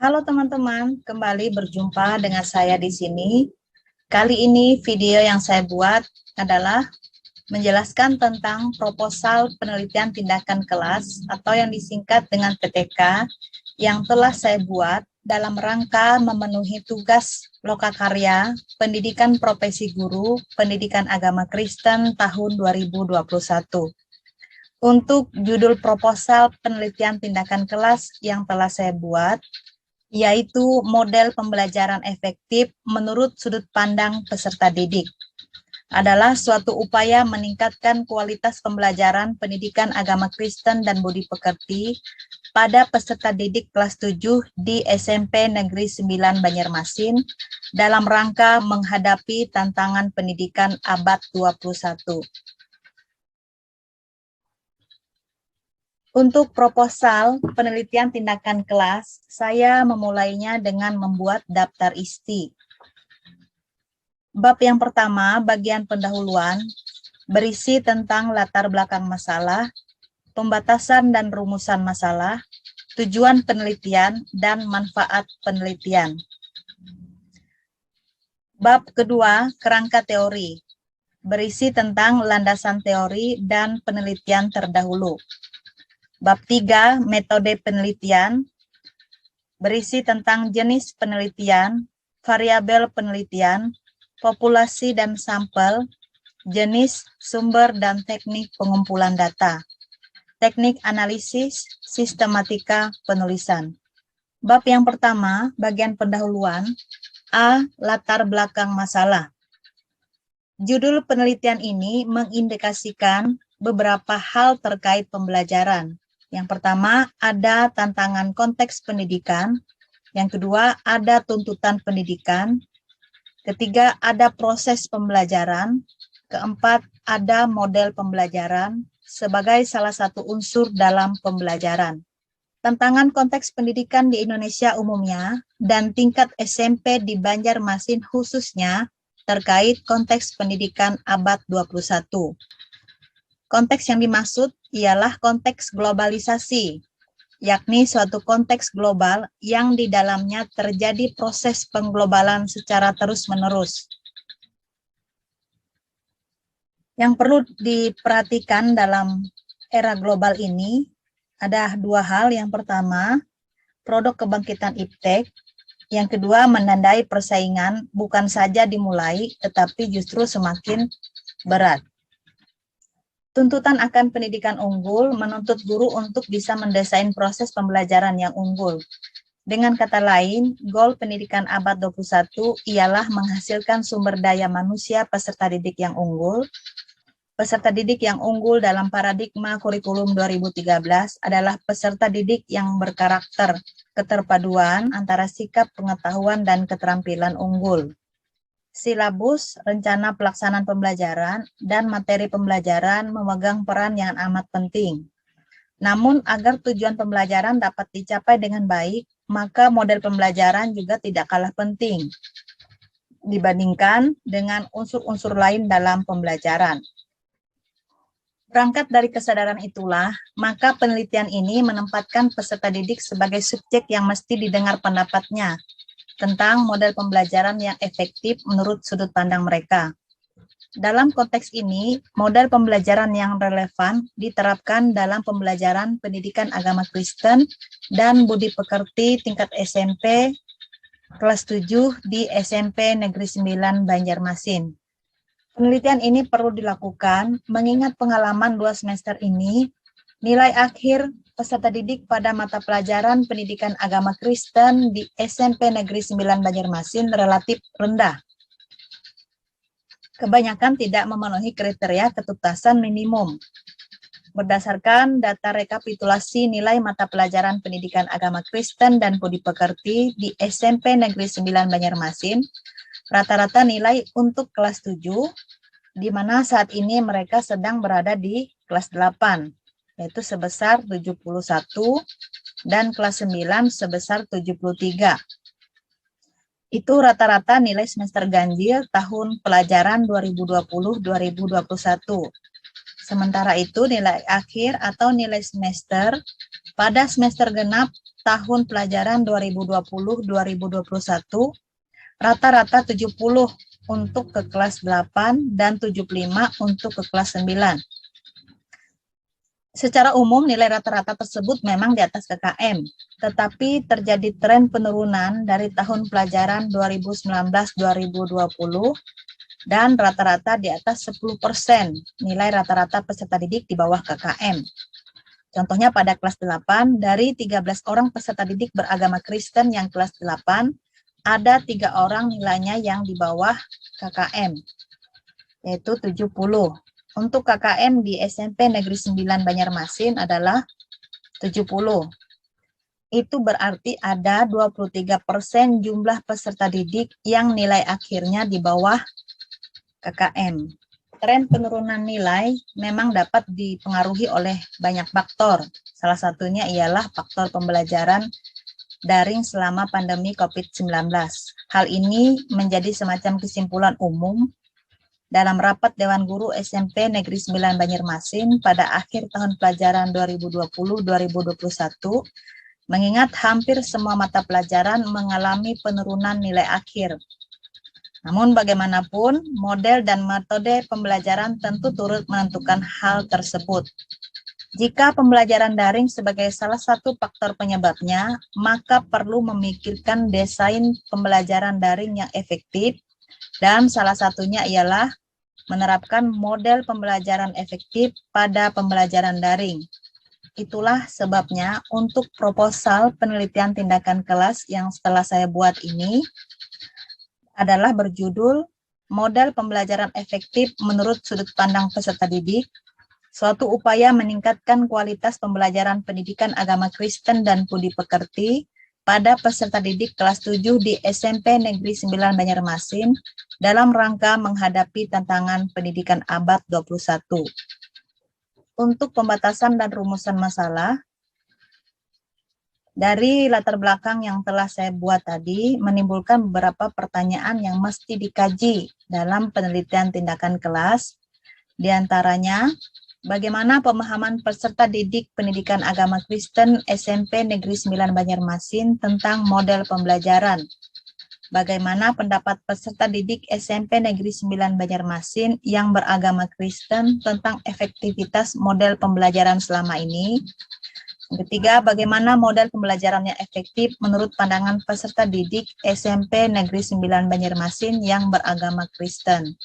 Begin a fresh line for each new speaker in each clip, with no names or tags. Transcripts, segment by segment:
Halo teman-teman, kembali berjumpa dengan saya di sini. Kali ini video yang saya buat adalah menjelaskan tentang proposal penelitian tindakan kelas atau yang disingkat dengan PTK yang telah saya buat dalam rangka memenuhi tugas lokakarya Pendidikan Profesi Guru Pendidikan Agama Kristen tahun 2021. Untuk judul proposal penelitian tindakan kelas yang telah saya buat, yaitu model pembelajaran efektif menurut sudut pandang peserta didik, adalah suatu upaya meningkatkan kualitas pembelajaran pendidikan agama Kristen dan budi pekerti pada peserta didik kelas 7 di SMP Negeri 9 Banjarmasin dalam rangka menghadapi tantangan pendidikan abad 21. Untuk proposal penelitian tindakan kelas, saya memulainya dengan membuat daftar isi. Bab yang pertama, bagian pendahuluan, berisi tentang latar belakang masalah, pembatasan dan rumusan masalah, tujuan penelitian, dan manfaat penelitian. Bab kedua, kerangka teori, berisi tentang landasan teori dan penelitian terdahulu. Bab 3, metode penelitian, berisi tentang jenis penelitian, variabel penelitian, populasi dan sampel, jenis, sumber, dan teknik pengumpulan data, teknik analisis, sistematika penulisan. Bab yang pertama, bagian pendahuluan, A. Latar belakang masalah. Judul penelitian ini mengindikasikan beberapa hal terkait pembelajaran. Yang pertama, ada tantangan konteks pendidikan. Yang kedua, ada tuntutan pendidikan. Ketiga, ada proses pembelajaran. Keempat, ada model pembelajaran sebagai salah satu unsur dalam pembelajaran. Tantangan konteks pendidikan di Indonesia umumnya dan tingkat SMP di Banjarmasin khususnya terkait konteks pendidikan abad 21. Konteks yang dimaksud ialah konteks globalisasi, yakni suatu konteks global yang di dalamnya terjadi proses pengglobalan secara terus-menerus. Yang perlu diperhatikan dalam era global ini ada dua hal. Yang pertama, produk kebangkitan iptek. Yang kedua, menandai persaingan bukan saja dimulai, tetapi justru semakin berat. Tuntutan akan pendidikan unggul menuntut guru untuk bisa mendesain proses pembelajaran yang unggul. Dengan kata lain, goal pendidikan abad 21 ialah menghasilkan sumber daya manusia peserta didik yang unggul. Peserta didik yang unggul dalam paradigma kurikulum 2013 adalah peserta didik yang berkarakter keterpaduan antara sikap, pengetahuan, dan keterampilan unggul. Silabus, rencana pelaksanaan pembelajaran, dan materi pembelajaran memegang peran yang amat penting. Namun, agar tujuan pembelajaran dapat dicapai dengan baik, maka model pembelajaran juga tidak kalah penting dibandingkan dengan unsur-unsur lain dalam pembelajaran. Berangkat dari kesadaran itulah, maka penelitian ini menempatkan peserta didik sebagai subjek yang mesti didengar pendapatnya tentang model pembelajaran yang efektif menurut sudut pandang mereka. Dalam konteks ini, model pembelajaran yang relevan diterapkan dalam pembelajaran pendidikan agama Kristen dan budi pekerti tingkat SMP kelas 7 di SMP Negeri 9 Banjarmasin. Penelitian ini perlu dilakukan mengingat pengalaman 2 semester ini, nilai akhir peserta didik pada mata pelajaran pendidikan agama Kristen di SMP Negeri 9 Banjarmasin relatif rendah. Kebanyakan tidak memenuhi kriteria ketuntasan minimum. Berdasarkan data rekapitulasi nilai mata pelajaran pendidikan agama Kristen dan budi pekerti di SMP Negeri 9 Banjarmasin, rata-rata nilai untuk kelas 7, di mana saat ini mereka sedang berada di kelas 8. Yaitu sebesar 71 dan kelas 9 sebesar 73. Itu rata-rata nilai semester ganjil tahun pelajaran 2020-2021. Sementara itu nilai akhir atau nilai semester pada semester genap tahun pelajaran 2020-2021, rata-rata 70 untuk ke kelas 8 dan 75 untuk ke kelas 9. Secara umum nilai rata-rata tersebut memang di atas KKM, tetapi terjadi tren penurunan dari tahun pelajaran 2019-2020 dan rata-rata di atas 10% nilai rata-rata peserta didik di bawah KKM. Contohnya pada kelas 8, dari 13 orang peserta didik beragama Kristen yang kelas 8, ada 3 orang nilainya yang di bawah KKM, yaitu 70. Untuk KKM di SMP Negeri 9 Banjarmasin adalah 70. Itu berarti ada 23% jumlah peserta didik yang nilai akhirnya di bawah KKM. Tren penurunan nilai memang dapat dipengaruhi oleh banyak faktor. Salah satunya ialah faktor pembelajaran daring selama pandemi COVID-19. Hal ini menjadi semacam kesimpulan umum dalam rapat Dewan Guru SMP Negeri 9 Banjarmasin pada akhir tahun pelajaran 2020-2021, mengingat hampir semua mata pelajaran mengalami penurunan nilai akhir. Namun bagaimanapun, model dan metode pembelajaran tentu turut menentukan hal tersebut. Jika pembelajaran daring sebagai salah satu faktor penyebabnya, maka perlu memikirkan desain pembelajaran daring yang efektif, dan salah satunya ialah menerapkan model pembelajaran efektif pada pembelajaran daring. Itulah sebabnya untuk proposal penelitian tindakan kelas yang setelah saya buat ini adalah berjudul Model Pembelajaran Efektif Menurut Sudut Pandang Peserta Didik, suatu upaya meningkatkan kualitas pembelajaran pendidikan agama Kristen dan budi pekerti pada peserta didik kelas 7 di SMP Negeri 9 Banjarmasin dalam rangka menghadapi tantangan pendidikan abad 21. Untuk pembatasan dan rumusan masalah, dari latar belakang yang telah saya buat tadi, menimbulkan beberapa pertanyaan yang mesti dikaji dalam penelitian tindakan kelas. Di antaranya, bagaimana pemahaman peserta didik pendidikan agama Kristen SMP Negeri 9 Banjarmasin tentang model pembelajaran? Bagaimana pendapat peserta didik SMP Negeri 9 Banjarmasin yang beragama Kristen tentang efektivitas model pembelajaran selama ini? Yang ketiga, bagaimana model pembelajaran yang efektif menurut pandangan peserta didik SMP Negeri 9 Banjarmasin yang beragama Kristen?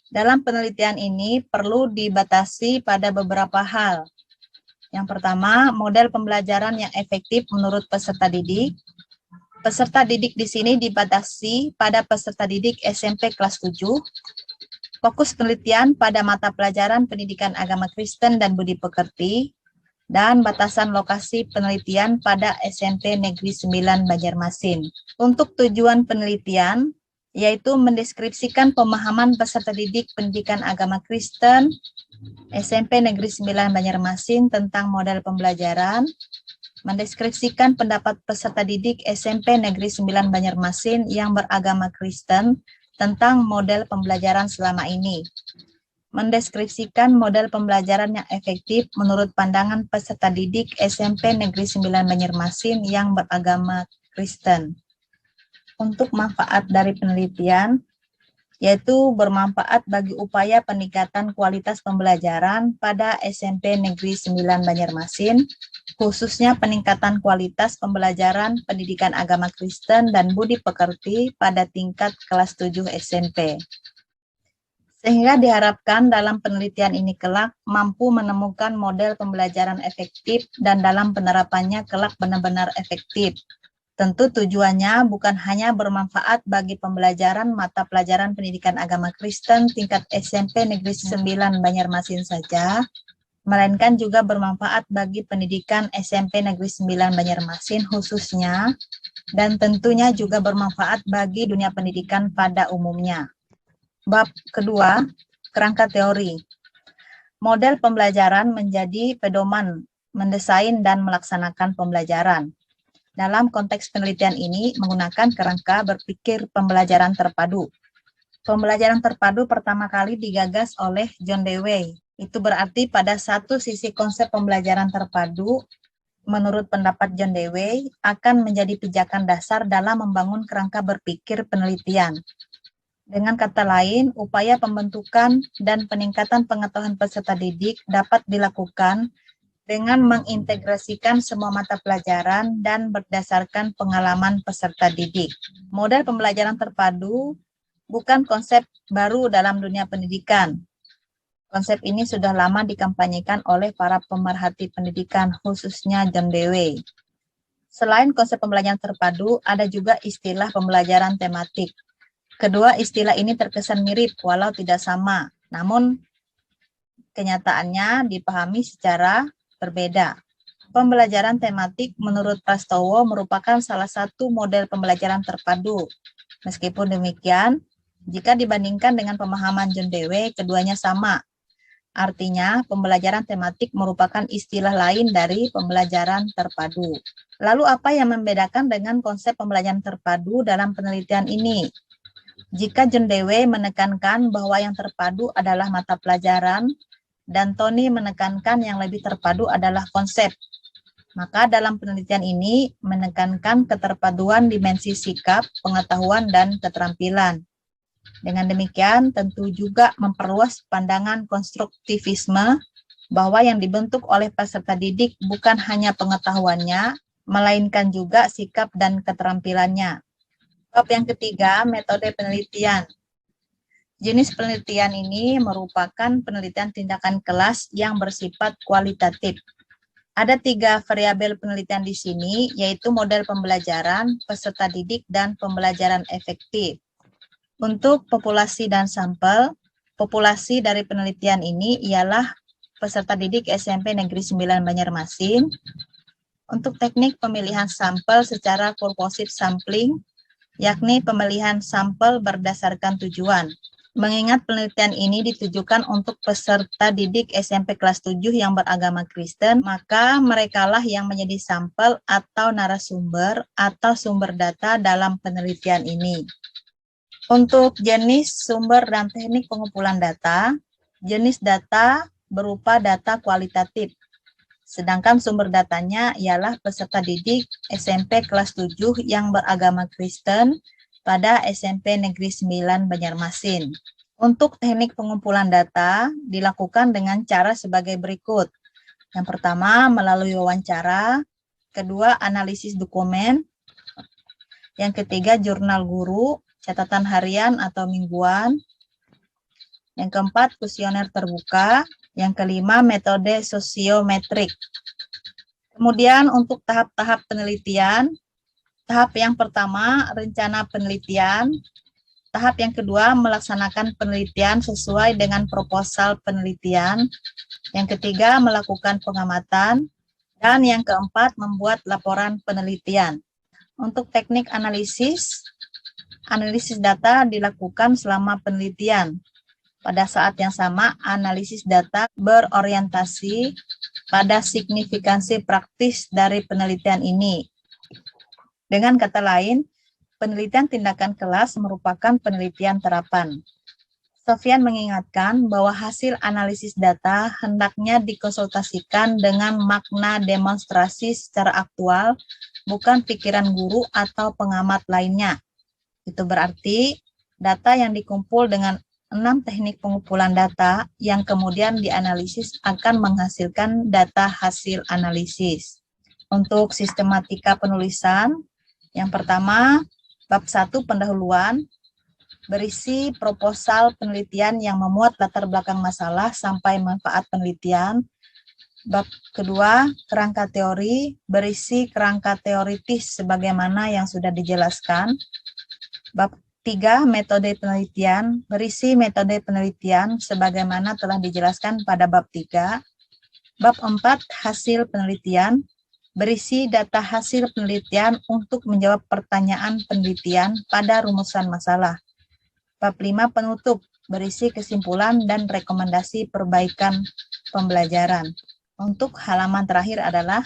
Dalam penelitian ini perlu dibatasi pada beberapa hal. Yang pertama, model pembelajaran yang efektif menurut peserta didik. Peserta didik di sini dibatasi pada peserta didik SMP kelas 7. Fokus penelitian pada mata pelajaran pendidikan agama Kristen dan budi pekerti, dan batasan lokasi penelitian pada SMP Negeri 9 Banjarmasin. Untuk tujuan penelitian, yaitu mendeskripsikan pemahaman peserta didik pendidikan agama Kristen SMP Negeri 9 Banjarmasin tentang model pembelajaran, mendeskripsikan pendapat peserta didik SMP Negeri 9 Banjarmasin yang beragama Kristen tentang model pembelajaran selama ini, mendeskripsikan model pembelajaran yang efektif menurut pandangan peserta didik SMP Negeri 9 Banjarmasin yang beragama Kristen. Untuk manfaat dari penelitian, yaitu bermanfaat bagi upaya peningkatan kualitas pembelajaran pada SMP Negeri 9 Banjarmasin, khususnya peningkatan kualitas pembelajaran pendidikan agama Kristen dan budi pekerti pada tingkat kelas 7 SMP. Sehingga diharapkan dalam penelitian ini kelak mampu menemukan model pembelajaran efektif dan dalam penerapannya kelak benar-benar efektif. Tentu tujuannya bukan hanya bermanfaat bagi pembelajaran mata pelajaran pendidikan agama Kristen tingkat SMP Negeri 9 Banjarmasin saja, melainkan juga bermanfaat bagi pendidikan SMP Negeri 9 Banjarmasin khususnya, dan tentunya juga bermanfaat bagi dunia pendidikan pada umumnya. Bab kedua, kerangka teori. Model pembelajaran menjadi pedoman mendesain dan melaksanakan pembelajaran. Dalam konteks penelitian ini menggunakan kerangka berpikir pembelajaran terpadu. Pembelajaran terpadu pertama kali digagas oleh John Dewey Itu berarti pada satu sisi konsep pembelajaran terpadu, menurut pendapat John Dewey, akan menjadi pijakan dasar dalam membangun kerangka berpikir penelitian. Dengan kata lain, upaya pembentukan dan peningkatan pengetahuan peserta didik dapat dilakukan dengan mengintegrasikan semua mata pelajaran dan berdasarkan pengalaman peserta didik. Model pembelajaran terpadu bukan konsep baru dalam dunia pendidikan. Konsep ini sudah lama dikampanyekan oleh para pemerhati pendidikan, khususnya John Dewey. Selain konsep pembelajaran terpadu, ada juga istilah pembelajaran tematik. Kedua istilah ini terkesan mirip walau tidak sama, namun kenyataannya dipahami secara berbeda. Pembelajaran tematik menurut Prastowo merupakan salah satu model pembelajaran terpadu. Meskipun demikian, jika dibandingkan dengan pemahaman John Dewey, keduanya sama. Artinya, pembelajaran tematik merupakan istilah lain dari pembelajaran terpadu. Lalu apa yang membedakan dengan konsep pembelajaran terpadu dalam penelitian ini? Jika John Dewey menekankan bahwa yang terpadu adalah mata pelajaran, dan Tony menekankan yang lebih terpadu adalah konsep, maka dalam penelitian ini menekankan keterpaduan dimensi sikap, pengetahuan, dan keterampilan. Dengan demikian, tentu juga memperluas pandangan konstruktivisme bahwa yang dibentuk oleh peserta didik bukan hanya pengetahuannya, melainkan juga sikap dan keterampilannya. Bab yang ketiga, metode penelitian. Jenis penelitian ini merupakan penelitian tindakan kelas yang bersifat kualitatif. Ada 3 variabel penelitian di sini, yaitu model pembelajaran, peserta didik, dan pembelajaran efektif. Untuk populasi dan sampel, populasi dari penelitian ini ialah peserta didik SMP Negeri 9 Banjarmasin. Untuk teknik pemilihan sampel secara purposive sampling, yakni pemilihan sampel berdasarkan tujuan. Mengingat penelitian ini ditujukan untuk peserta didik SMP kelas 7 yang beragama Kristen, maka merekalah yang menjadi sampel atau narasumber atau sumber data dalam penelitian ini. Untuk jenis, sumber, dan teknik pengumpulan data, jenis data berupa data kualitatif. Sedangkan sumber datanya ialah peserta didik SMP kelas 7 yang beragama Kristen pada SMP Negeri 9 Banjarmasin. Untuk teknik pengumpulan data dilakukan dengan cara sebagai berikut. Yang pertama, melalui wawancara. Kedua, analisis dokumen. Yang ketiga, jurnal guru, catatan harian atau mingguan. Yang keempat, kuesioner terbuka. Yang kelima, metode sosiometrik. Kemudian untuk tahap-tahap penelitian, tahap yang pertama, rencana penelitian. Tahap yang kedua, melaksanakan penelitian sesuai dengan proposal penelitian. Yang ketiga, melakukan pengamatan. Dan yang keempat, membuat laporan penelitian. Untuk teknik analisis data dilakukan selama penelitian. Pada saat yang sama, analisis data berorientasi pada signifikansi praktis dari penelitian ini. Dengan kata lain, penelitian tindakan kelas merupakan penelitian terapan. Sofyan mengingatkan bahwa hasil analisis data hendaknya dikonsultasikan dengan makna demonstrasi secara aktual, bukan pikiran guru atau pengamat lainnya. Itu berarti data yang dikumpul dengan 6 teknik pengumpulan data yang kemudian dianalisis akan menghasilkan data hasil analisis. Untuk sistematika penulisan, yang pertama, bab 1 pendahuluan, berisi proposal penelitian yang memuat latar belakang masalah sampai manfaat penelitian. Bab kedua, kerangka teori, berisi kerangka teoritis sebagaimana yang sudah dijelaskan. Bab 3, metode penelitian, berisi metode penelitian sebagaimana telah dijelaskan pada bab 3. Bab 4, hasil penelitian, berisi data hasil penelitian untuk menjawab pertanyaan penelitian pada rumusan masalah. Bab 5, penutup, berisi kesimpulan dan rekomendasi perbaikan pembelajaran. Untuk halaman terakhir adalah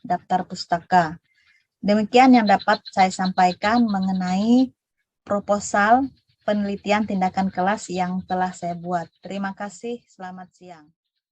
daftar pustaka. Demikian yang dapat saya sampaikan mengenai proposal penelitian tindakan kelas yang telah saya buat. Terima kasih, selamat siang.